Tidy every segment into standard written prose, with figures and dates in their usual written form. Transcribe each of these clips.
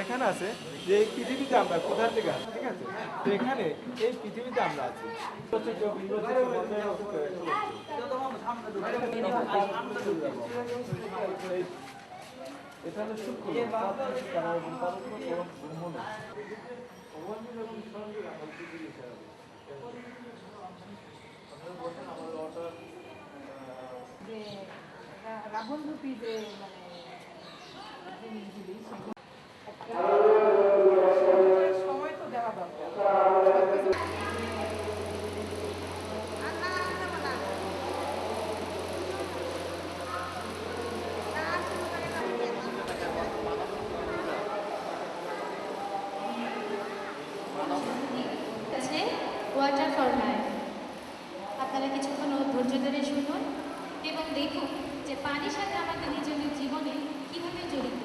এখানে আছে যে এই পৃথিবীতে আমরা কোথা থেকে আছি, ঠিক আছে? তো এখানে এই পৃথিবীতে আমরা আছি এটা হলো সূক্ষ্ম রাবণ রূপী যে মানে জিনিসগুলি সময় তো দেওয়া দরকার। Water for life. আপনারা কিছুক্ষণ ধৈর্য ধরে শুনুন এবং দেখুন যে পানির সাথে আমাদের নিজেদের জীবনে কীভাবে জড়িত।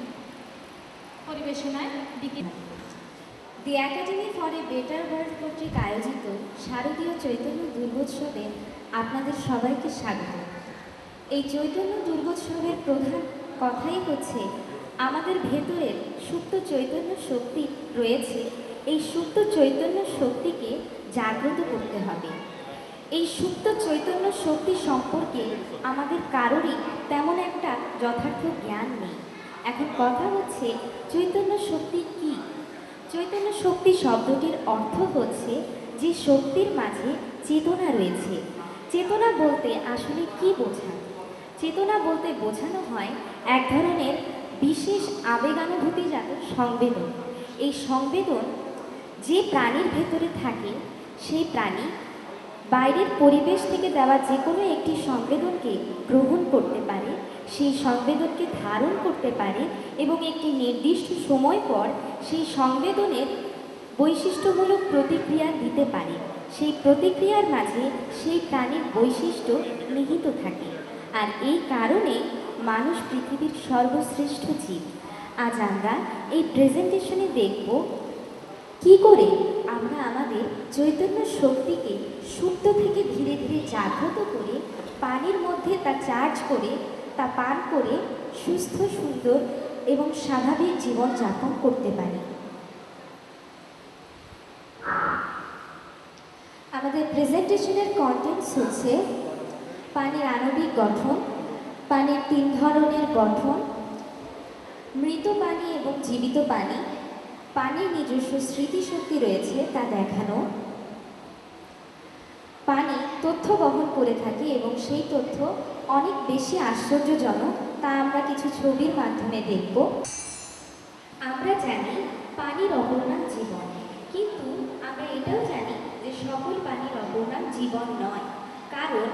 পরিবেশনায় দিকে দি academy for a better world কর্তৃক আয়োজিত শারদীয় চৈতন্য দুর্গোৎসবে আপনাদের সবাইকে স্বাগত। এই চৈতন্য দুর্গোৎসবের প্রধান কথাই হচ্ছে আমাদের ভেতরের সুপ্ত চৈতন্য শক্তি রয়েছে, এই সুপ্ত চৈতন্য শক্তিকে জাগ্রত করতে হবে। এই সুপ্ত চৈতন্য শক্তি সম্পর্কে আমাদের কারোরই তেমন একটা যথার্থ জ্ঞান নেই। এখন কথা হচ্ছে চৈতন্য শক্তি কি? চৈতন্য শক্তি শব্দটির অর্থ হচ্ছে যে শক্তির মাঝে চেতনা রয়েছে। চেতনা বলতে আসলে কি বোঝায়? চেতনা বলতে বোঝানো হয় এক ধরনের বিশেষ আবেগানুভূতিজাত সংবেদন। এই সংবেদন যে প্রাণীর ভেতরে থাকে, সেই প্রাণী বাইরের পরিবেশ থেকে দেওয়া যে কোনো একটি সংবেদনকে গ্রহণ করতে পারে, সেই সংবেদনকে ধারণ করতে পারে এবং একটি নির্দিষ্ট সময় পর সেই সংবেদনের বৈশিষ্ট্যমূলক প্রতিক্রিয়া দিতে পারে। সেই প্রতিক্রিয়ার মাঝে সেই প্রাণীর বৈশিষ্ট্য নিহিত থাকে। আর এই কারণে মানুষ পৃথিবীর সর্বশ্রেষ্ঠ জীব। আজ আমরা এই প্রেজেন্টেশনে দেখব কি করে আমরা আমাদের চৈতন্য শক্তিকে সুপ্ত থেকে ধীরে ধীরে জাগ্রত করে পানির মধ্যে তা চার্জ করে তা পান করে সুস্থ, সুন্দর এবং স্বাভাবিক জীবনযাপন করতে পারি। আমাদের প্রেজেন্টেশনের কন্টেন্টস হচ্ছে পানির আণবিক গঠন, পানির 3 ধরনের গঠন, মৃত পানি এবং জীবিত পানি, পানির নিজস্ব স্মৃতিশক্তি রয়েছে তা দেখানো, পানি তথ্য বহন করে থাকে এবং সেই তথ্য অনেক বেশি আশ্চর্যজনক, তা আমরা কিছু ছবির মাধ্যমে দেখব। আমরা জানি পানির অপর নাম জীবন, কিন্তু আমরা এটাও জানি যে সকল পানির অপর নাম জীবন নয়, কারণ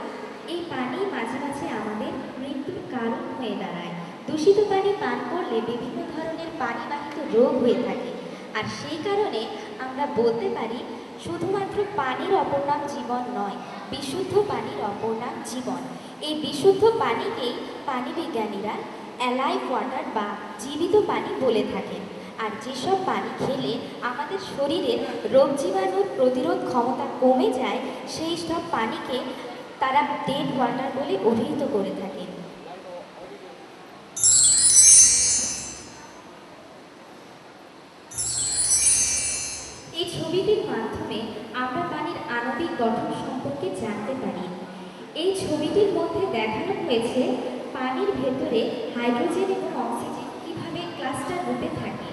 এই পানি মাঝে মাঝে আমাদের মৃত্যুর কারণ হয়ে দাঁড়ায়। দূষিত পানি পান করলে বিভিন্ন ধরনের পানিবাহিত রোগ হয়ে থাকে, আর সেই কারণে আমরা বলতে পারি শুধুমাত্র পানির অপর নাম জীবন নয়, বিশুদ্ধ পানির অপর নাম জীবন। এই বিশুদ্ধ পানিকেই পানি বিজ্ঞানীরা অ্যালাইভ ওয়াটার বা জীবিত পানি বলে থাকেন। আর যেসব পানি খেলে আমাদের শরীরের রোগ জীবাণুর প্রতিরোধ ক্ষমতা কমে যায়, সেই সব পানিকে তারা ডেড ওয়াটার বলে অভিহিত করে থাকেন। এই ছবিটির মাধ্যমে আমরা পানির আণবিক গঠন সম্পর্কে জানতে পারি। এই ছবিটির মধ্যে দেখানো হয়েছে পানির ভেতরে হাইড্রোজেন এবং অক্সিজেন কিভাবে ক্লাস্টার রূপে থাকে।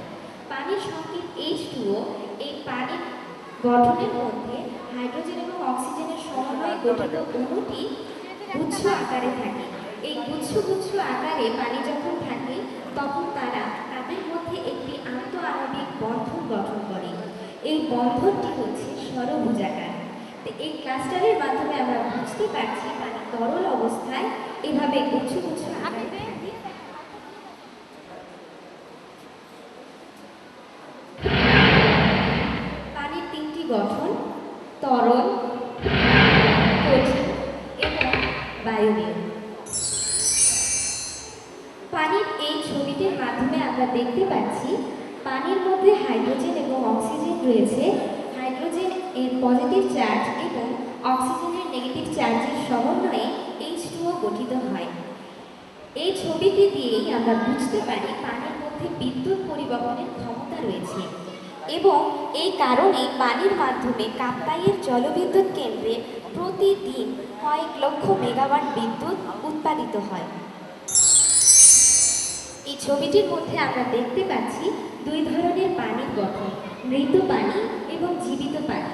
পানির সংকেত H2O এই পানির গঠনের মধ্যে হাইড্রোজেন এবং অক্সিজেনের সমন্বয়ে গঠিত অণুটি গুচ্ছ আকারে থাকে। এই গুচ্ছ গুচ্ছ আকারে পানি যখন থাকে তখন তারা তাদের মধ্যে একটি আন্তঃআণবিক বন্ধন গঠন করে। এই বন্ধনটি হচ্ছে ষড়ভুজাকার। এই ক্লাস্টারের মাধ্যমে আমরা বুঝতে পারছি পানি তরল অবস্থায় এভাবে গুচ্ছ গুচ্ছ আকারে থাকে। পানির 3টি গঠন: তরল, কঠিন এবং বায়বীয়। পানির এই ছবিটির মাধ্যমে আমরা দেখতে পাচ্ছি পানির মধ্যে হাইড্রোজেন এবং অক্সিজেন রয়েছে। হাইড্রোজেন এর পজিটিভ চার্জ এবং অক্সিজেনের নেগেটিভ চার্জের সমন্বয়ে H2O গঠিত হয়। এই ছবিটি দিয়েই আমরা বুঝতে পারি পানির মধ্যে মধ্যে বিদ্যুৎ পরিবহনের ক্ষমতা রয়েছে এবং এই কারণে পানির মাধ্যমে কাপ্তাইয়ের জলবিদ্যুৎ কেন্দ্রে প্রতিদিন কয়েক লক্ষ মেগাওয়াট বিদ্যুৎ উৎপাদিত হয়। এই ছবিটির মধ্যে আমরা দেখতে পাচ্ছি দুই ধরনের পানির গঠন, মৃত পানি এবং জীবিত পানি।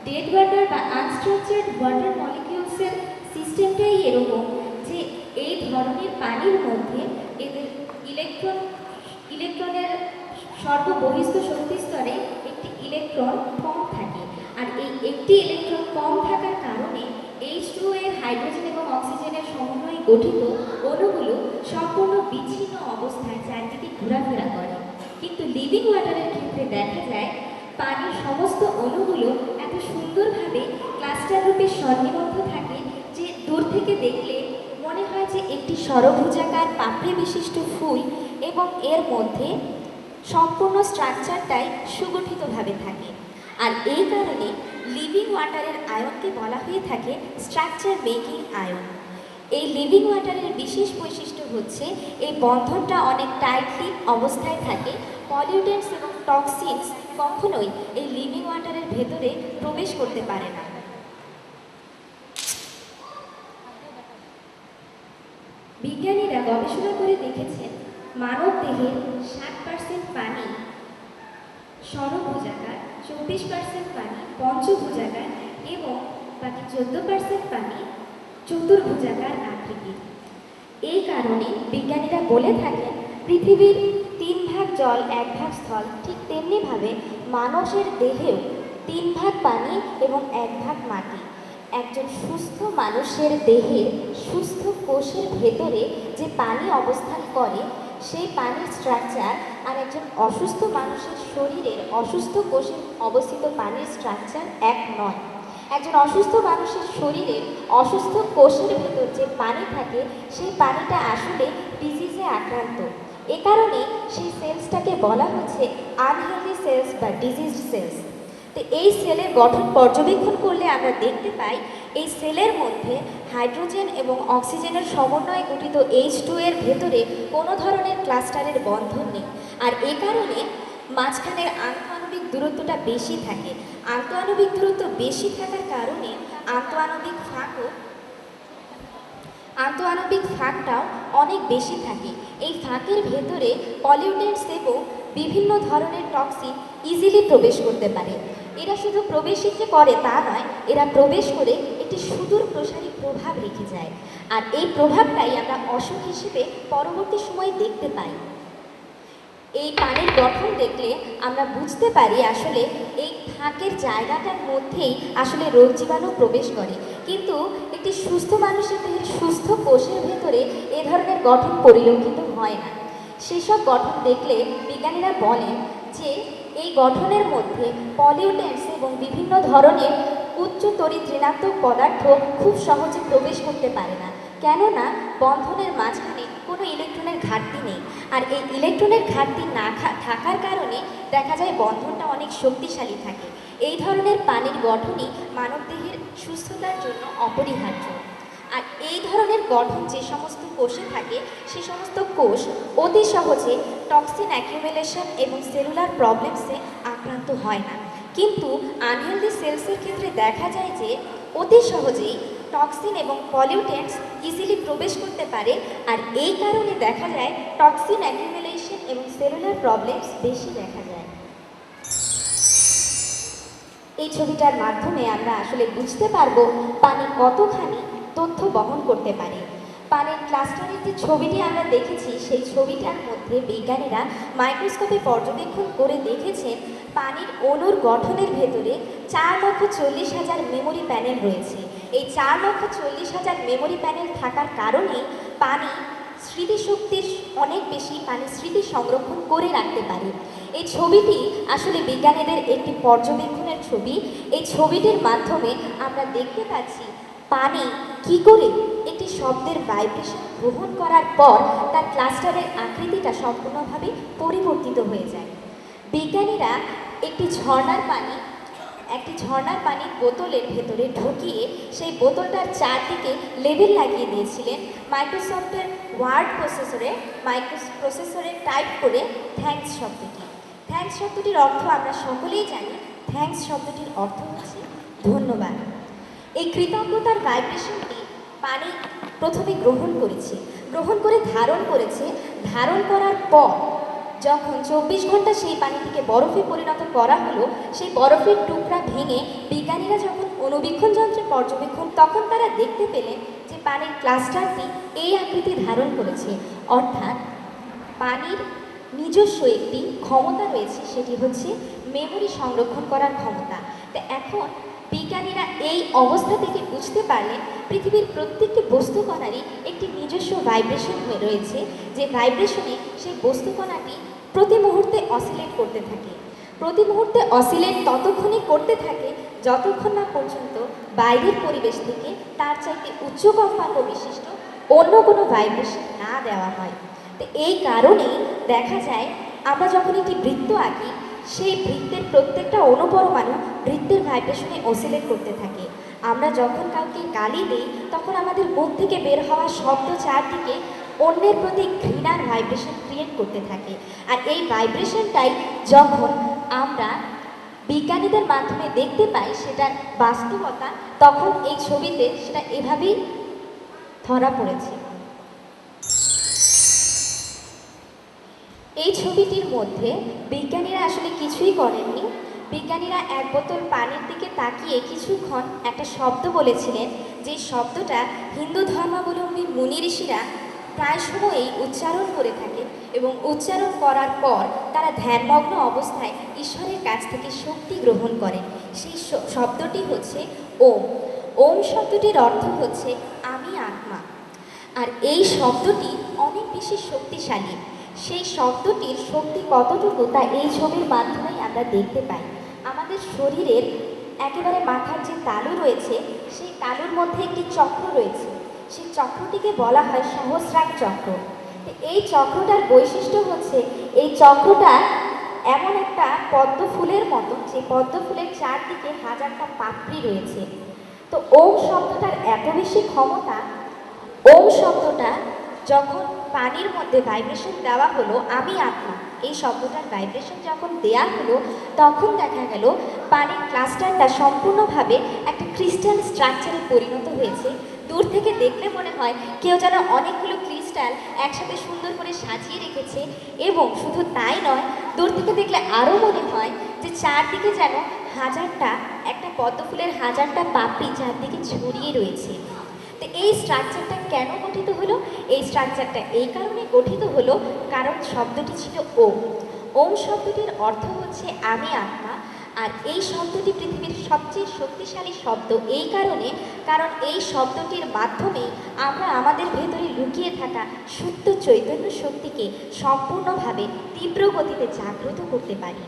ডেড ওয়াটার বা আনস্ট্রাকচার্ড ওয়াটার মলিকিউলসের সিস্টেমটাই এরকম যে এই ধরনের পানির মধ্যে এদের ইলেকট্রনের সর্ববহিস্থ শক্তি স্তরে একটি ইলেকট্রন কম থাকে, আর এই একটি ইলেকট্রন কম থাকার কারণে H2O এর হাইড্রোজেন এবং অক্সিজেনের সমন্বয়ে গঠিত অণুগুলো সম্পূর্ণ বিচ্ছিন্ন অবস্থায় চারদিকে ঘোরাফেরা করে। কিন্তু লিভিং ওয়াটারের ক্ষেত্রে দেখা যায় পানির সমস্ত অণুগুলো এত সুন্দরভাবে ক্লাস্টার রূপে সন্নিবদ্ধ থাকে যে দূর থেকে দেখলে মনে হয় যে একটি ষড়ভুজাকার পাপড়ি বিশিষ্ট ফুল এবং এর মধ্যে সম্পূর্ণ স্ট্রাকচারটাই সুগঠিতভাবে থাকে। আর এই কারণে লিভিং ওয়াটারের আয়নকে বলা হয়ে থাকে স্ট্রাকচার মেকিং আয়ন। এই লিভিং ওয়াটারের বিশেষ বৈশিষ্ট্য হচ্ছে এই বন্ধনটা অনেক টাইটলি অবস্থায় থাকে। পলিউটেন্টস এবং টক্সিনস কখনোই এই লিভিং ওয়াটারের ভেতরে প্রবেশ করতে পারে না। বিজ্ঞানীরা গবেষণা করে দেখেছেন মানব দেহের 60% পানি ষড়ভুজাকার, 24% পানি পঞ্চভুজাকার এবং বাকি 14% পানি চতুর্ভুজাকার আকৃতির। এই কারণে বিজ্ঞানীরা বলে থাকেন পৃথিবীর 3 ভাগ জল 1 ভাগ স্থল, ঠিক তেমনিভাবে মানুষের দেহেও 3 ভাগ পানি এবং 1 ভাগ মাটি। একজন সুস্থ মানুষের দেহে সুস্থ কোষের ভেতরে যে পানি অবস্থান করে সেই পানির স্ট্রাকচার আর একজন অসুস্থ মানুষের শরীরের অসুস্থ কোষে অবস্থিত পানির স্ট্রাকচার এক নয়। একজন অসুস্থ মানুষের শরীরের অসুস্থ কোষের ভেতর যে পানি থাকে সেই পানিটা আসলে ডিজিজে আক্রান্ত। এ কারণে সেই সেলসটাকে বলা হচ্ছে আনহেলদি সেলস বা ডিজিজড সেলস। তো এই সেলের গঠন পর্যবেক্ষণ করলে আমরা দেখতে পাই এই সেলের মধ্যে হাইড্রোজেন এবং অক্সিজেনের সমন্বয়ে গঠিত H2 এর ভেতরে কোনো ধরনের ক্লাস্টারের বন্ধন নেই। আর এ কারণে মাঝখানের আন্তঃআণবিক দূরত্বটা বেশি থাকে। আন্তঃআণবিক দূরত্ব বেশি থাকার কারণে আন্তঃআণবিক ফাঁকটাও অনেক বেশি থাকে। এই ফাঁকের ভেতরে পলিউটেন্টস এবং বিভিন্ন ধরনের টক্সিন ইজিলি প্রবেশ করতে পারে। এরা শুধু প্রবেশই যে করে তা নয়, এরা প্রবেশ করে একটি সুদূর প্রসারী প্রভাব রেখে যায়। আর এই প্রভাবটাই আমরা অসুখ হিসেবে পরবর্তী সময়ে দেখতে পাই। এই পানির গঠন দেখলে আমরা বুঝতে পারি আসলে এই ফাঁকের জায়গাটার মধ্যেই আসলে রোগ জীবাণু প্রবেশ করে। কিন্তু একটি সুস্থ মানুষের দেহের সুস্থ কোষের ভেতরে এ ধরনের গঠন পরিলক্ষিত হয় না। সেসব গঠন দেখলে বিজ্ঞানীরা বলেন যে এই গঠনের মধ্যে পলিউটেন্টস এবং বিভিন্ন ধরনের উচ্চ তড়িৎ ঋণাত্মক পদার্থ খুব সহজে প্রবেশ করতে পারে না, কেননা বন্ধনের মাঝখানে কোনো ইলেকট্রনের ঘাটতি নেই। আর এই ইলেকট্রনের ঘাটতি না থাকার কারণে দেখা যায় বন্ধনটা অনেক শক্তিশালী থাকে। এই ধরনের পানির গঠনই মানবদেহের সুস্থতার জন্য অপরিহার্য। আর এই ধরনের গঠন যে সমস্ত কোষে থাকে সে সমস্ত কোষ অতি সহজে টক্সিন অ্যাকিউমুলেশন এবং সেলুলার প্রবলেমসে আক্রান্ত হয় না। কিন্তু আনহেলদি সেলসের ক্ষেত্রে দেখা যায় যে অতি সহজেই টক্সিন এবং পলিউটেন্টস ইজিলি প্রবেশ করতে পারে। আর এই কারণে দেখা যায় টক্সিন অ্যাকিউমুলেশন এবং সেলুলার প্রবলেমস বেশি দেখা যায়। এই ছবিটার মাধ্যমে আমরা আসলে বুঝতে পারবো পানি কতখানি তথ্য বহন করতে পারে। পানির ক্লাস্টারের যে ছবিটি আমরা দেখেছি সেই ছবিটার মধ্যে বিজ্ঞানীরা মাইক্রোস্কোপে পর্যবেক্ষণ করে দেখেছেন পানির অণুর গঠনের ভেতরে 4,40,000 মেমোরি প্যানেল রয়েছে। এই 4,40,000 মেমোরি প্যানেল থাকার কারণে পানি স্মৃতিশক্তির অনেক বেশি পানি স্মৃতি সংরক্ষণ করে রাখতে পারে। এই ছবিটি আসলে বিজ্ঞানীদের একটি পর্যবেক্ষণের ছবি। এই ছবিটির মাধ্যমে আমরা দেখতে পাচ্ছি পানি কি করে একটি শব্দের ভাইব্রেশন গ্রহণ করার পর তার ক্লাস্টারের আকৃতিটা সম্পূর্ণভাবে পরিবর্তিত হয়ে যায়। বিজ্ঞানীরা একটি ঝর্ণার পানি একটি ঝর্ণার পানি বোতলের ভেতরে ঢুকিয়ে সেই বোতলটার চারদিকে লেবেল লাগিয়ে দিয়েছিলেন মাইক্রোসফটের ওয়ার্ড প্রসেসরে টাইপ করে থ্যাঙ্কস শব্দটি। থ্যাঙ্কস শব্দটির অর্থ আমরা সকলেই জানি। থ্যাঙ্কস শব্দটির অর্থ হচ্ছে ধন্যবাদ। এই কৃতজ্ঞতার ভাইব্রেশনটি পানি প্রথমে গ্রহণ করে ধারণ করেছে। ধারণ করার পর যখন 24 ঘন্টা সেই পানিটিকে বরফে পরিণত করা হলো, সেই বরফের টুকরা ভেঙে বিজ্ঞানীরা যখন অণুবীক্ষণ যন্ত্রে পর্যবেক্ষণ, তখন তারা দেখতে পেলেন যে পানির ক্লাস্টারটি এই আকৃতি ধারণ করেছে। অর্থাৎ পানির নিজস্ব একটি ক্ষমতা রয়েছে, সেটি হচ্ছে মেমোরি সংরক্ষণ করার ক্ষমতা। তো এখন বিজ্ঞানীরা এই অবস্থা থেকে বুঝতে পারলেন পৃথিবীর প্রত্যেকটি বস্তুকণারই একটি নিজস্ব ভাইব্রেশন হয়ে রয়েছে, যে ভাইব্রেশনে সেই বস্তুকণাটি প্রতি মুহূর্তে অসিলেট করতে থাকে। প্রতি মুহূর্তে অসিলেট ততক্ষণই করতে থাকে যতক্ষণ না পর্যন্ত বাইরের পরিবেশ থেকে তার চাইতে উচ্চ কম্পাঙ্ক বিশিষ্ট অন্য কোনো ভাইব্রেশন না দেওয়া হয়। তো এই কারণেই দেখা যায় আমরা যখন একটি বৃত্ত আঁকি, সেই বৃত্তের প্রত্যেকটা অণুপরমাণু বৃত্তের ভাইব্রেশনে অসিলেট করতে থাকে। আমরা যখন কাউকে গালি দিই, তখন আমাদের মুখ থেকে বের হওয়া শব্দ চারদিকে অন্যের প্রতি ঘৃণার ভাইব্রেশন ক্রিয়েট করতে থাকে। আর এই ভাইব্রেশনটাই যখন আমরা বিজ্ঞানীদের মাধ্যমে দেখতে পাই সেটার বাস্তবতা, তখন এই ছবিতে সেটা এভাবেই ধরা পড়েছে। এই ছবিটির মধ্যে বিজ্ঞানীরা আসলে কিছুই করেননি। বিজ্ঞানীরা এক বোতল পানির দিকে তাকিয়ে কিছুক্ষণ একটা শব্দ বলেছিলেন, যে শব্দটা হিন্দু ধর্মাবলম্বী মুনি ঋষিরা প্রায় সময়ই উচ্চারণ করে থাকে, এবং উচ্চারণ করার পর তারা ধ্যানমগ্ন অবস্থায় ঈশ্বরের কাছ থেকে শক্তি গ্রহণ করেন। সেই শব্দটি হচ্ছে ওম। ওম শব্দটির অর্থ হচ্ছে আমি আত্মা। আর এই শব্দটি অনেক বেশি শক্তিশালী। সেই শব্দটির শক্তি কতটুকু তা এই ছবির মাধ্যমেই আমরা দেখতে পাই। আমাদের শরীরের একেবারে মাথার যে তালু রয়েছে, সেই তালুর মধ্যে একটি চক্র রয়েছে। সেই চক্রটিকে বলা হয় সহস্রার চক্র। এই চক্রটার বৈশিষ্ট্য হচ্ছে, এই চক্রটা এমন একটা পদ্ম ফুলের মতো, যে পদ্ম ফুলের চারদিকে হাজারটা পাপড়ি রয়েছে। তো ওম শব্দটার এত বেশি ক্ষমতা, ওম শব্দটা যখন পানির মধ্যে ভাইব্রেশন দেওয়া হলো, আমি আত্মা, এই শব্দটার ভাইব্রেশন যখন দেয়া হলো, তখন দেখা গেল পানির ক্লাস্টারটা সম্পূর্ণভাবে একটা ক্রিস্টাল স্ট্রাকচারে পরিণত হয়েছে। দূর থেকে দেখলে মনে হয় কেউ যেন অনেকগুলো ক্রিস্টাল একসাথে সুন্দর করে সাজিয়ে রেখেছে। এবং শুধু তাই নয়, দূর থেকে দেখলে আরও মনে হয় যে চারদিকে যেন হাজারটা, একটা পদ্ম ফুলের হাজারটা পাপড়ি চারদিকে ছড়িয়ে রয়েছে। তো এই স্ট্রাকচারটা কেন গঠিত হলো? এই স্ট্রাকচারটা এই কারণে গঠিত হলো কারণ শব্দটি ছিল ওম। ওম শব্দটির অর্থ হচ্ছে আমি আত্মা। আর এই শব্দটি পৃথিবীর সবচেয়ে শক্তিশালী শব্দ এই কারণে, কারণ এই শব্দটির মাধ্যমেই আমরা আমাদের ভেতরে লুকিয়ে থাকা শুদ্ধ চৈতন্য শক্তিকে সম্পূর্ণভাবে তীব্র গতিতে জাগ্রত করতে পারি।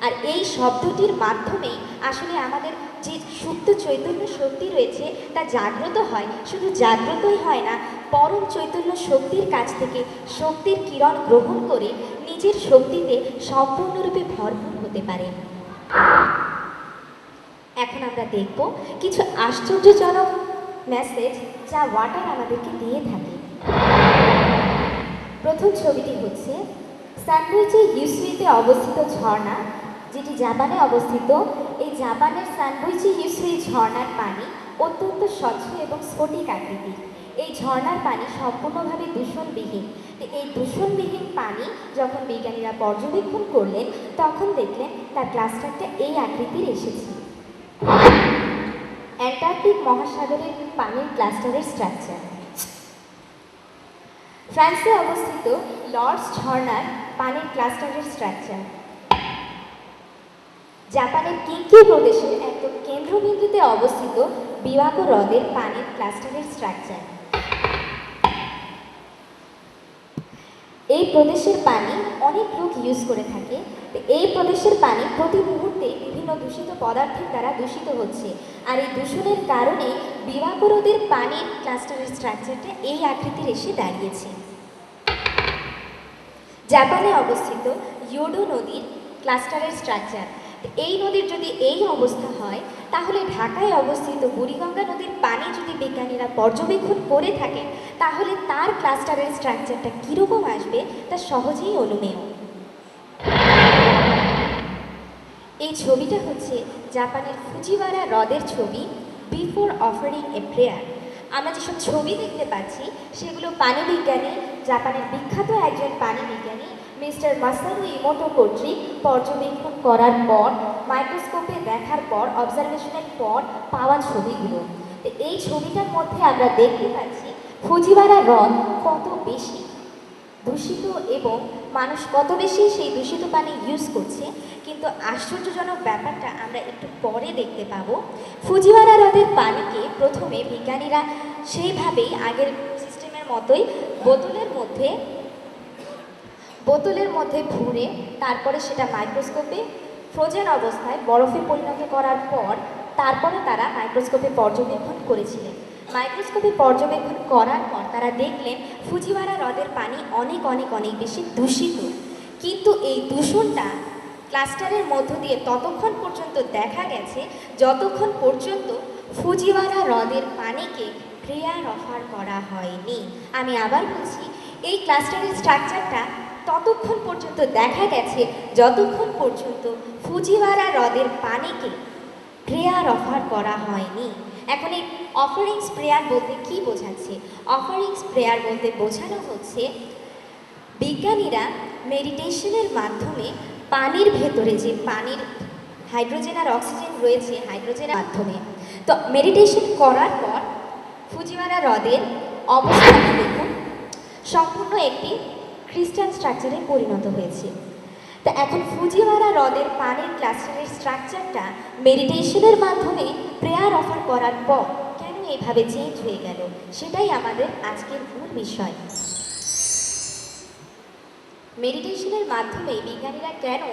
আর এই শব্দটির মাধ্যমেই আসলে আমাদের যে শুদ্ধ চৈতন্য শক্তি রয়েছে তা জাগ্রত হয়। শুধু জাগ্রতই হয় না, পরম চৈতন্য শক্তির কাছ থেকে শক্তির কিরণ গ্রহণ করে নিজের শক্তিতে সম্পূর্ণরূপে ভরপুর হতে পারে। এখন আমরা দেখব কিছু আশ্চর্যজনক মেসেজ যা ওয়াটার আমাদেরকে দিয়ে থাকে। প্রথম ছবিটি হচ্ছে সানরুইচি ইউসুইতে অবস্থিত ঝর্ণা, যেটি জাপানে অবস্থিত। এই জাপানের সানরুইচি ইউসুই ঝর্ণার পানি অত্যন্ত স্বচ্ছ এবং স্ফটিক আকৃতির। এই ঝর্ণার পানি সম্পূর্ণভাবে দূষণবিহীন। তো এই দূষণবিহীন পানি যখন বিজ্ঞানীরা পর্যবেক্ষণ করলেন, তখন দেখলেন তার ক্লাস্টারটা এই আকৃতির এসেছে। অ্যান্টার্কটিক মহাসাগরের পানির ক্লাস্টারের স্ট্রাকচার। ফ্রান্সে অবস্থিত লর্ডস ঝর্ণার পানির ক্লাস্টারের স্ট্রাকচার। জাপানের কিনকি প্রদেশের একদম কেন্দ্রবিন্দুতে অবস্থিত বিওয়াকো হ্রদের পানির ক্লাস্টারের স্ট্রাকচার। এই প্রদেশের পানি অনেক লোক ইউজ করে থাকে। এই প্রদেশের পানি প্রতি মুহূর্তে বিভিন্ন দূষিত পদার্থের দ্বারা দূষিত হচ্ছে। আর এই দূষণের কারণে বিওয়াকো হ্রদের পানির ক্লাস্টারের স্ট্রাকচারটা এই আকৃতির এসে দাঁড়িয়েছে। জাপানে অবস্থিত ইয়োডো নদীর ক্লাস্টারের স্ট্রাকচার। এই নদীর যদি এই অবস্থা হয়, তাহলে ঢাকায় অবস্থিত বুড়িগঙ্গা নদীর পানি যদি বিজ্ঞানীরা পর্যবেক্ষণ করে থাকেন, তাহলে তার ক্লাস্টারের স্ট্রাকচারটা কীরকম আসবে তা সহজেই অনুমেয়। এই ছবিটা হচ্ছে জাপানের ফুজিওয়ারা হ্রদের ছবি, বিফোর অফারিং এ প্রেয়ার। আমরা যেসব ছবি দেখতে পাচ্ছি সেগুলো পানি বিজ্ঞানী, জাপানের বিখ্যাত একজন পানি বিজ্ঞানী মিস্টার মাসারু ইমোটো কর্তৃক পর্যবেক্ষণ করার পর, মাইক্রোস্কোপে দেখার পর, অবজারভেশনের পর পাওয়া ছবিগুলো। তো এই ছবিটার মধ্যে আমরা দেখতে পাচ্ছি ফুজিওয়ারা হ্রদ কত বেশি দূষিত এবং মানুষ কত বেশি সেই দূষিত পানি ইউজ করছে। কিন্তু আশ্চর্যজনক ব্যাপারটা আমরা একটু পরে দেখতে পাবো। ফুজিওয়ারা হ্রদের পানিকে প্রথমে বিজ্ঞানীরা সেইভাবেই আগের সিস্টেমের মতোই বোতলের মধ্যে ভরে তারপরে সেটা মাইক্রোস্কোপে ফ্রোজেন অবস্থায় বরফে পরিণত করার পর তারপরে তারা মাইক্রোস্কোপে পর্যবেক্ষণ করেছিলেন। মাইক্রোস্কোপে পর্যবেক্ষণ করার পর তারা দেখলেন ফুজিওয়ারা হ্রদের পানি অনেক অনেক অনেক বেশি দূষিত। কিন্তু এই দূষণটা ক্লাস্টারের মধ্য দিয়ে ততক্ষণ পর্যন্ত দেখা গেছে যতক্ষণ পর্যন্ত ফুজিওয়ারা হ্রদের পানিকে প্রেয়ার অফার করা হয়নি। আমি আবার বলছি, এই ক্লাস্টারের স্ট্রাকচারটা ততক্ষণ পর্যন্ত দেখা গেছে যতক্ষণ পর্যন্ত ফুজিওয়ারা হ্রদের পানিকে প্রেয়ার অফার করা হয়নি। এখন এই অফারিং স্প্রেয়ার বলতে কি বোঝাচ্ছে? অফারিং স্প্রেয়ার বলতে বোঝানো হচ্ছে বিজ্ঞানীরা মেডিটেশনের মাধ্যমে পানির ভেতরে যে পানির হাইড্রোজেন আর অক্সিজেন রয়েছে, হাইড্রোজেনের মাধ্যমে তো মেডিটেশন করার পর ফুজিওয়ারা হ্রদের অবস্থাটা দেখুন সম্পূর্ণ একটি ক্রিস্টাল স্ট্রাকচারে পরিণত হয়েছে। তো এখন ফুজিওয়ারা হ্রদের পানির ক্লাস্টারের স্ট্রাকচারটা মেডিটেশনের মাধ্যমে প্রেয়ার অফার করার পর কেন এভাবে চেঞ্জ হয়ে গেল, সেটাই আমাদের আজকের মূল বিষয়। মেডিটেশনের মাধ্যমে বিজ্ঞানীরা কেন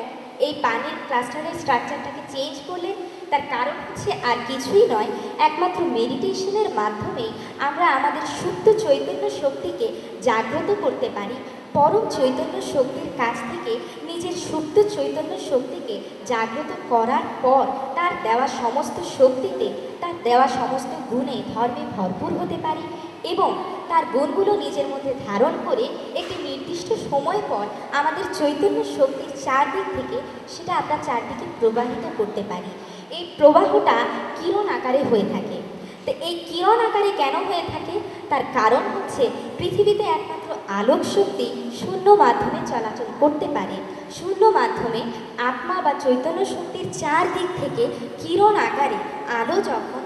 এই পানির ক্লাস্টারের স্ট্রাকচারটাকে চেঞ্জ করলেন, তার কারণ হচ্ছে আর কিছুই নয়, একমাত্র মেডিটেশনের মাধ্যমেই আমরা আমাদের সুপ্ত চৈতন্য শক্তিকে জাগ্রত করতে পারি। পরম চৈতন্য শক্তির কাছ থেকে নিজের সুপ্ত চৈতন্য শক্তিকে জাগ্রত করার পর তার দেওয়া সমস্ত শক্তিতে, তার দেওয়া সমস্ত গুণে ধর্মে ভরপুর হতে পারি এবং তার গুণগুলো নিজের মধ্যে ধারণ করে একটি নির্দিষ্ট সময় পর আমাদের চৈতন্য শক্তির চারদিক থেকে সেটা আমরা চারদিকে প্রবাহিত করতে পারি। এই প্রবাহটা কিরণ আকারে হয়ে থাকে। তো এই কিরণ আকারে কেন হয়ে থাকে, তার কারণ হচ্ছে পৃথিবীতে একমাত্র আলোক শক্তি শূন্য মাধ্যমে চলাচল করতে পারে। শূন্য মাধ্যমে আত্মা বা চৈতন্য শক্তির চারদিক থেকে কিরণ আকারে আলো যখন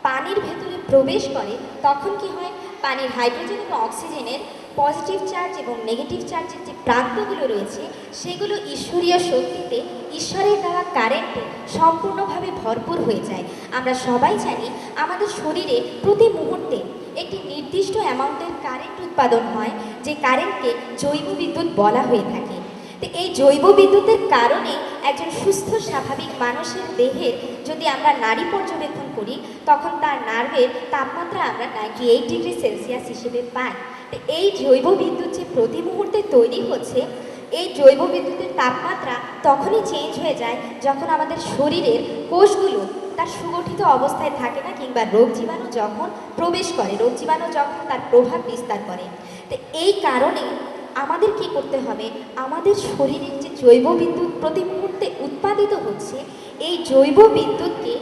পানির ভেতরে প্রবেশ করে তখন কি হয়, পানির হাইড্রোজেন এবং অক্সিজেনের পজিটিভ চার্জ এবং নেগেটিভ চার্জের যে প্রান্তগুলো রয়েছে সেগুলো ঈশ্বরীয় শক্তিতে, ঈশ্বরের দেওয়া কারেন্টে সম্পূর্ণভাবে ভরপুর হয়ে যায়। আমরা সবাই জানি আমাদের শরীরে প্রতি মুহূর্তে একটি নির্দিষ্ট অ্যামাউন্টের কারেন্ট উৎপাদন হয়, যে কারেন্টকে জৈব বিদ্যুৎ বলা হয়ে থাকে। তো এই জৈব বিদ্যুতের কারণে একজন সুস্থ স্বাভাবিক মানুষের দেহের যদি আমরা নাড়ি পর্যবেক্ষণ করি তখন তার নার্ভের তাপমাত্রা আমরা 98 ডিগ্রি সেলসিয়াস হিসেবে পাই। তো এই জৈব বিদ্যুৎ যে প্রতি মুহূর্তে তৈরি হচ্ছে, এই জৈব বিদ্যুতের তাপমাত্রা তখনই চেঞ্জ হয়ে যায় যখন আমাদের শরীরের কোষগুলো তার সুগঠিত অবস্থায় থাকে না, কিংবা রোগ জীবাণু যখন প্রবেশ করে, রোগ জীবাণু যখন তার প্রভাব বিস্তার করে। তো এই কারণে আমাদের কি করতে হবে, আমাদের শরীরের যে জৈব বিদ্যুৎ প্রতি মুহূর্তে উৎপাদিত হচ্ছে, এই জৈব বিদ্যুৎকে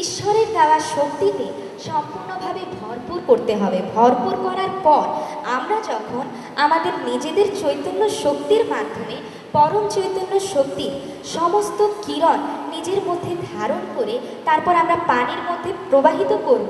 ঈশ্বরের দেওয়া শক্তিতে সম্পূর্ণভাবে ভরপুর করতে হবে। ভরপুর করার পর আমরা যখন আমাদের নিজেদের চৈতন্য শক্তির মাধ্যমে পরম চৈতন্য শক্তির সমস্ত কিরণ নিজের মধ্যে ধারণ করে তারপর আমরা পানির মধ্যে প্রবাহিত করব,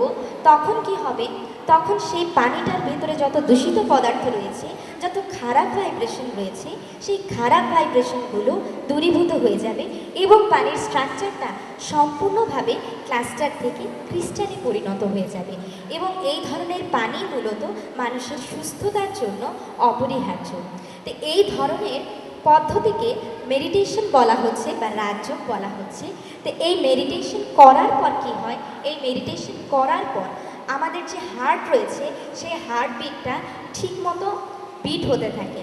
তখন কি হবে, তখন সেই পানিটার ভেতরে যত দূষিত পদার্থ রয়েছে, যত খারাপ ভাইব্রেশন রয়েছে, সেই খারাপ ভাইব্রেশনগুলো দূরীভূত হয়ে যাবে এবং পানির স্ট্রাকচারটা সম্পূর্ণভাবে ক্লাস্টার থেকে ক্রিস্টালে পরিণত হয়ে যাবে। এবং এই ধরনের পানি মূলত মানুষের সুস্থতার জন্য অপরিহার্য। তো এই ধরনের পদ্ধতিকে মেডিটেশন বলা হচ্ছে বা রাজযোগ বলা হচ্ছে। তো এই মেডিটেশন করার পর কি হয়, এই মেডিটেশন করার পর আমাদের যে হার্ট রয়েছে সেই হার্টবিটটা ঠিকমতো বিট হতে থাকে।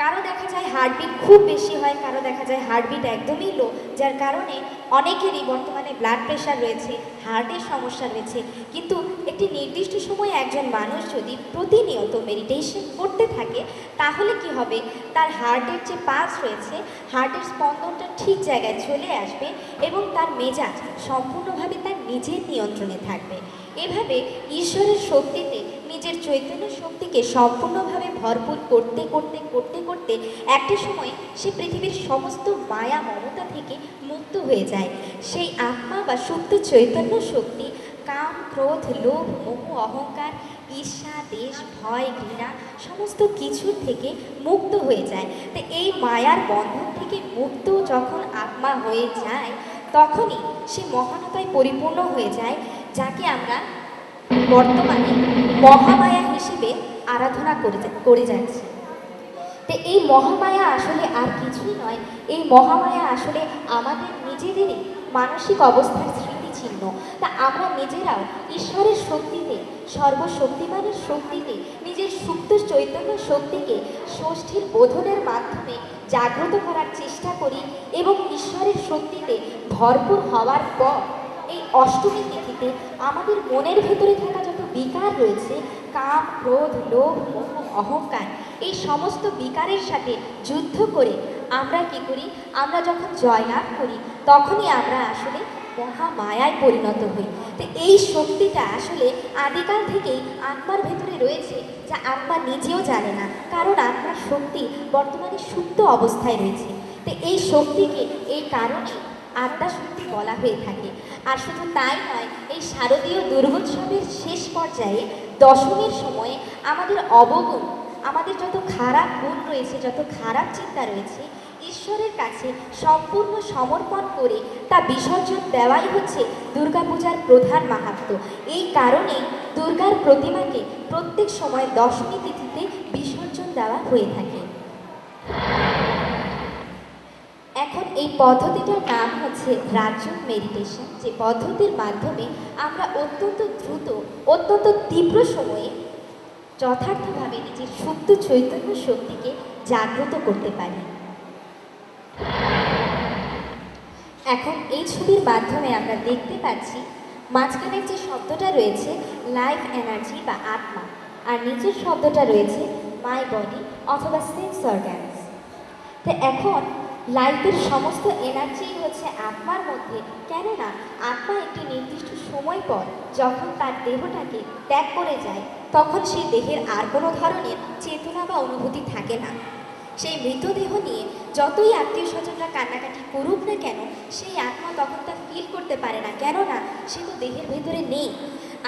কারো দেখা যায় হার্টবিট খুব বেশি হয়, কারো দেখা যায় হার্টবিট একদমই লো, যার কারণে অনেকেরই বর্তমানে ব্লাড প্রেশার রয়েছে, হার্টের সমস্যা রয়েছে। কিন্তু একটি নির্দিষ্ট সময়ে একজন মানুষ যদি প্রতিনিয়ত মেডিটেশন করতে থাকে তাহলে কি হবে, তার হার্টের যে পালস রয়েছে, হার্টের স্পন্দনটা ঠিক জায়গায় চলে আসবে এবং তার মেজাজ সম্পূর্ণভাবে তার নিজের নিয়ন্ত্রণে থাকবে। এভাবে ঈশ্বরের শক্তিতে নিজের চৈতন্য শক্তিকে সম্পূর্ণভাবে ভরপুর করতে করতে করতে করতে একটা সময় সে পৃথিবীর সমস্ত মায়া মমতা থেকে মুক্ত হয়ে যায়। সেই আত্মা বা সুপ্ত চৈতন্য শক্তি কাম, ক্রোধ, লোভ, মোহ, অহংকার, ঈর্ষা, দেশ, ভয়, ঘৃণা সমস্ত কিছুর থেকে মুক্ত হয়ে যায়। তো এই মায়ার বন্ধন থেকে মুক্ত যখন আত্মা হয়ে যায় তখনই সে মহানতায় পরিপূর্ণ হয়ে যায়, যাকে আমরা বর্তমানে মহামায়া হিসেবে আরাধনা করে যাচ্ছি। তো এই মহামায়া আসলে আর কিছুই নয়, এই মহামায়া আসলে আমাদের নিজেদেরই মানসিক অবস্থার স্মৃতিচিহ্ন। তা আমরা নিজেরাও ঈশ্বরের শক্তিতে, সর্বশক্তিমানের শক্তিতে, নিজের সুপ্ত চৈতন্য শক্তিকে ষষ্ঠীর বোধনের মাধ্যমে জাগ্রত করার চেষ্টা করি এবং ঈশ্বরের শক্তিতে ভরপুর হওয়ার পর এই অষ্টমী তিথিতে আমাদের মনের ভেতরে থাকা যত বিকার রয়েছে, কাম, ক্রোধ, লোভ, মোহ, অহংকার, এই সমস্ত বিকারের সাথে যুদ্ধ করে আমরা কি করি, আমরা যখন জয়লাভ করি তখনই আমরা আসলে মহামায়ায় পরিণত হই। তো এই শক্তিটা আসলে আদিকাল থেকেই আত্মার ভেতরে রয়েছে, যা আত্মা নিজেও জানে না, কারণ আত্মার শক্তি বর্তমানে সুপ্ত অবস্থায় রয়েছে। তো এই শক্তিকে এই কারণে আত্মা শক্তি বলা হয়ে থাকে। আর শুধু তাই নয়, এই শারদীয় দুর্গোৎসবের শেষ পর্যায়ে দশমীর সময়ে আমাদের অবগুণ, আমাদের যত খারাপ গুণ রয়েছে, যত খারাপ চিন্তা রয়েছে, ঈশ্বরের কাছে সম্পূর্ণ সমর্পণ করে তা বিসর্জন দেওয়াই হচ্ছে দুর্গাপূজার প্রধান মাহাত্ম্য। এই কারণেই দুর্গার প্রতিমাকে প্রত্যেক সময় দশমী তিথিতে বিসর্জন দেওয়া হয়ে থাকে। এখন এই পদ্ধতিটার নাম হচ্ছে রাজযোগ মেডিটেশন, যে পদ্ধতির মাধ্যমে আমরা অত্যন্ত দ্রুত, অত্যন্ত তীব্র সময়ে যথার্থভাবে নিজের সুপ্ত চৈতন্য শক্তিকে জাগ্রত করতে পারি। এখন এই ছবির মাধ্যমে আমরা দেখতে পাচ্ছি মাঝখানের যে শব্দটা রয়েছে লাইফ এনার্জি বা আত্মা, আর নিচের শব্দটা রয়েছে মাই বডি অথবা সেন্স অর্গানস। তো এখন লাইফের সমস্ত এনার্জি হচ্ছে আত্মার মধ্যে, কেননা আত্মা একটি নির্দিষ্ট সময় পর যখন তার দেহটাকে ত্যাগ করে যায় তখন সেই দেহের আর কোনো ধরনের চেতনা বা অনুভূতি থাকে না। সেই মৃতদেহ নিয়ে যতই আত্মীয় স্বজনরা কান্নাকাটি করুক না কেন, সেই আত্মা তখন তা ফিল করতে পারে না, কেননা সে তো দেহের ভেতরে নেই।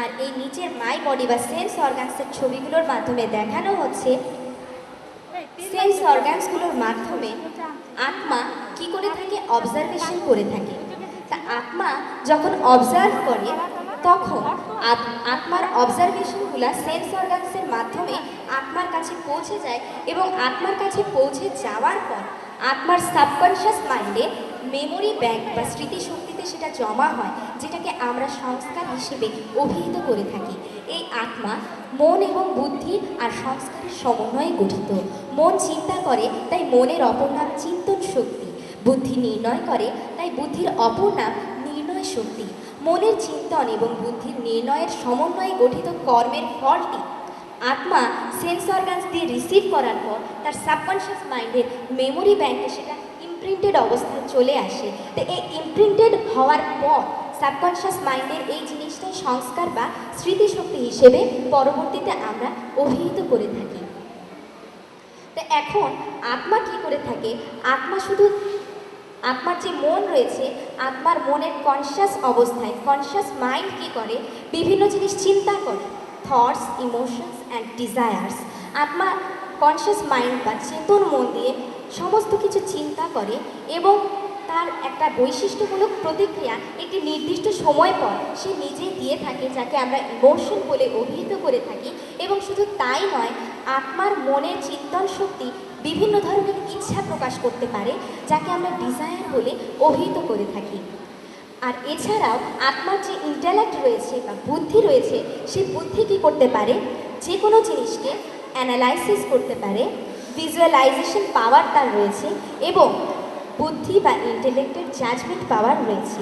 আর এই নিচের মাই বডি বা সেন্স অর্গানসের ছবিগুলোর মাধ্যমে দেখানো হচ্ছে সেন্স অর্গানসগুলোর মাধ্যমে আত্মা কি করে থাকে, অবজারভেশন করে থাকে। তা আত্মা যখন অবজার্ভ করে তখন আত্মার অবজারভেশনগুলো সেন্স অর্গানসের মাধ্যমে আত্মার কাছে পৌঁছে যায় এবং আত্মার কাছে পৌঁছে যাওয়ার পর আত্মার সাবকনশিয়াস মাইন্ডে মেমোরি ব্যাংক বা স্মৃতিশক্তিতে সেটা জমা হয়, যেটাকে আমরা সংস্কার হিসেবে অভিহিত করে থাকি। এই আত্মা মন এবং বুদ্ধি আর সংস্কারের সমন্বয়ে গঠিত। মন চিন্তা করে, তাই মনের অপর নাম চিন্তন শক্তি। বুদ্ধি নির্ণয় করে, তাই বুদ্ধির অপর নাম নির্ণয় শক্তি। মনের চিন্তন এবং বুদ্ধির নির্ণয়ের সমন্বয়ে গঠিত কর্মের ফলটি আত্মা সেন্স অর্গানস দিয়ে রিসিভ করার পর তার সাবকনশিয়াস মাইন্ডের মেমোরি ব্যাংকে সেটা ইমপ্রিন্টেড অবস্থায় চলে আসে। তো এই ইমপ্রিন্টেড হওয়ার পর সাবকনশিয়াস মাইন্ডের এই জিনিসটাই সংস্কার বা স্মৃতিশক্তি হিসেবে পরবর্তীতে আমরা অভিহিত করে থাকি। তো এখন আত্মা কি করে থাকে, আত্মা শুধু আত্মার যে মন রয়েছে, আত্মার মনের কনসিয়াস অবস্থায় কনসিয়াস মাইন্ড কী করে, বিভিন্ন জিনিস চিন্তা করে, থটস, ইমোশনস অ্যান্ড ডিজায়ার্স। আত্মা কনসিয়াস মাইন্ড বা চেতন মন দিয়ে সমস্ত কিছু চিন্তা করে এবং তার একটা বৈশিষ্ট্যমূলক প্রতিক্রিয়া একটি নির্দিষ্ট সময় পর সে নিজে দিয়ে থাকে, যাকে আমরা ইমোশন বলে অভিহিত করে থাকি। এবং শুধু তাই নয়, আত্মার মনের চিন্তন শক্তি বিভিন্ন ধরনের ইচ্ছা প্রকাশ করতে পারে, যাকে আমরা ডিজায়ার বলে অভিহিত করে থাকি। আর এছাড়াও আত্মার যে ইন্টেলেক্ট রয়েছে বা বুদ্ধি রয়েছে, সেই বুদ্ধি কী করতে পারে, যে কোনো জিনিসকে অ্যানালাইসিস করতে পারে, ভিজুয়ালাইজেশন পাওয়ার তার রয়েছে এবং বুদ্ধি বা ইন্টেলেক্টের জাজমেন্ট পাওয়ার রয়েছে।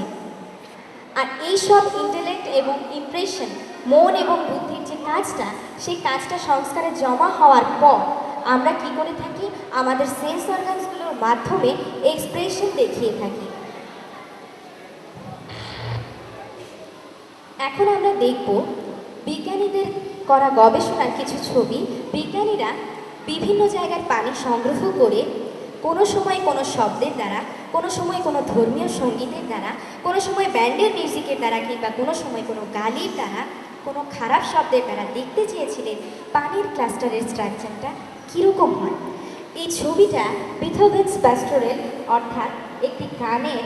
আর এইসব ইন্টেলেক্ট এবং ইমপ্রেশন, মন এবং বুদ্ধির যে কাজটা, সেই কাজটা সংস্কারে জমা হওয়ার পর আমরা কি করে থাকি, আমাদের সেন্স অর্গানসগুলোর মাধ্যমে এক্সপ্রেশন দেখিয়ে থাকি। এখন আমরা দেখব বিজ্ঞানীদের করা গবেষণার কিছু ছবি। বিজ্ঞানীরা বিভিন্ন জায়গার পানি সংগ্রহ করে কোনো সময় কোনো শব্দের দ্বারা, কোনো সময় কোনো ধর্মীয় সঙ্গীতের দ্বারা, কোনো সময় ব্যান্ডের মিউজিকের দ্বারা, কিংবা কোনো সময় কোনো গালির দ্বারা, কোনো খারাপ শব্দের দ্বারা দেখতে চেয়েছিলেন পানির ক্লাস্টারের স্ট্রাকচারটা কীরকম হয়। এই ছবিটা বিথোভেনস প্যাস্টোরেল, অর্থাৎ একটি গানের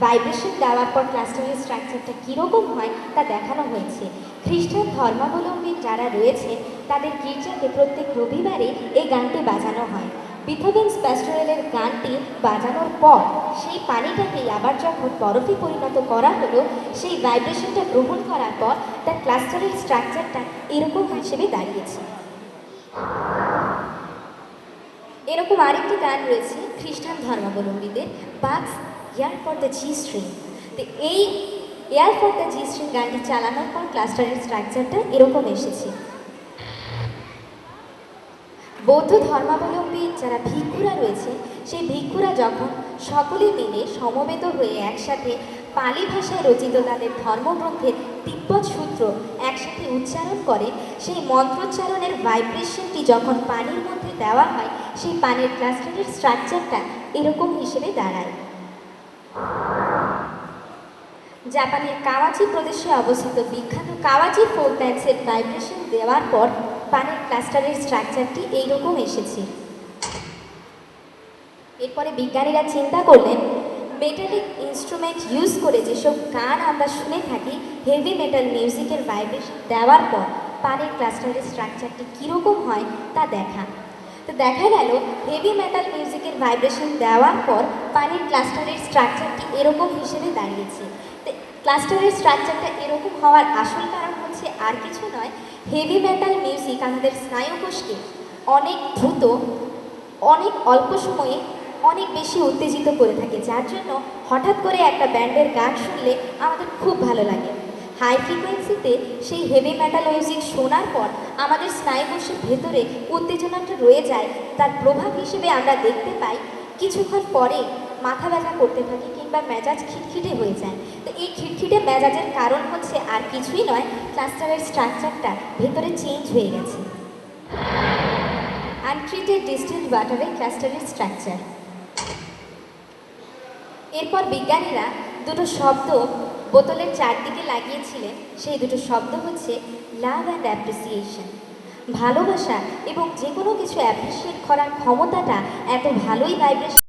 ভাইব্রেশন দেওয়ার পর ক্লাস্টারের স্ট্রাকচারটা কীরকম হয় তা দেখানো হয়েছে। খ্রিস্টান ধর্মাবলম্বী যারা রয়েছে তাদের গির্জাতে প্রত্যেক রবিবারে এই গানটি বাজানো হয়। বিথোভেনস প্যাস্টোরেলের গানটি বাজানোর পর সেই পানিটাকেই আবার যখন বরফে পরিণত করা হলো, সেই ভাইব্রেশনটা গ্রহণ করার পর তার ক্লাস্টারের স্ট্রাকচারটা এরকম হিসেবে দাঁড়িয়েছে। এরকম আরেকটি গান রয়েছে খ্রিস্টান ধর্মাবলম্বীদের, বাগস air for the G string. তো এই air for the G string গানটি চালানোর পর ক্লাস্টারের স্ট্রাকচারটা এরকম এসেছে। বৌদ্ধ ধর্মাবলম্বী যারা ভিক্ষুরা রয়েছে, সেই ভিক্ষুরা যখন সকলে মিলে সমবেত হয়ে একসাথে পালি ভাষায় রচিত তাদের ধর্মগ্রন্থের তিব্বত সূত্র একসাথে উচ্চারণ করে, সেই মন্ত্রোচ্চারণের ভাইব্রেশনটি যখন পানির মধ্যে দেওয়া হয়, সেই পানির ক্লাস্টারের স্ট্রাকচারটা এরকম হিসেবে দাঁড়ায়। জাপানের কাওয়াচি প্রদেশে অবস্থিত বিখ্যাত কাওয়াচি ফোক ড্যান্সের ভাইব্রেশন দেওয়ার পর পানির ক্লাস্টারের স্ট্রাকচারটি এইরকম এসেছে। এরপরে বিজ্ঞানীরা চিন্তা করলেন মেটালিক ইনস্ট্রুমেন্ট ইউজ করে যেসব গান আমরা শুনে থাকি, হেভি মেটাল মিউজিকের ভাইব্রেশন দেওয়ার পর পানির ক্লাস্টারের স্ট্রাকচারটি কীরকম হয় তা দেখা। তো দেখা গেল হেভি মেটাল মিউজিকের ভাইব্রেশন দেওয়ার পর পানির ক্লাস্টারের স্ট্রাকচারটি এরকম হিসেবে দাঁড়িয়েছে। তো ক্লাস্টারের স্ট্রাকচারটা এরকম হওয়ার আসল কারণ হচ্ছে আর কিছু নয়, হেভি মেটাল মিউজিক আমাদের স্নায়ুকোষকে অনেক দ্রুত, অনেক অল্প সময়ে অনেক বেশি উত্তেজিত করে থাকে, যার জন্য হঠাৎ করে একটা ব্যান্ডের গান শুনলে আমাদের খুব ভালো লাগে। হাই ফ্রিকোয়েন্সিতে সেই হেভি মেটাল মিউজিক শোনার পর আমাদের স্নায়ুকোষের ভেতরে উত্তেজনাটা রয়ে যায়। তার প্রভাব হিসেবে আমরা দেখতে পাই কিছুক্ষণ পরে মাথা ব্যথা করতে থাকে কিংবা মেজাজ খিটখিটে হয়ে যায়। তো এই খিটখিটে মেজাজের কারণ হচ্ছে আর কিছুই নয়, ক্লাস্টারের স্ট্রাকচারটা ভেতরে চেঞ্জ হয়ে গেছে। আনট্রিটেড ডিস্টিলড ওয়াটারের ক্লাস্টারের স্ট্রাকচার। এরপর বিজ্ঞানীরা দুটো শব্দ বোতলের চারদিকে লাগিয়েছিলেন। সেই দুটো শব্দ হচ্ছে লাভ অ্যান্ড অ্যাপ্রিসিয়েশন। ভালোবাসা এবং যে কোনো কিছু অ্যাপ্রিসিয়েট করার ক্ষমতাটা এত ভালোই ভাইব্রেশন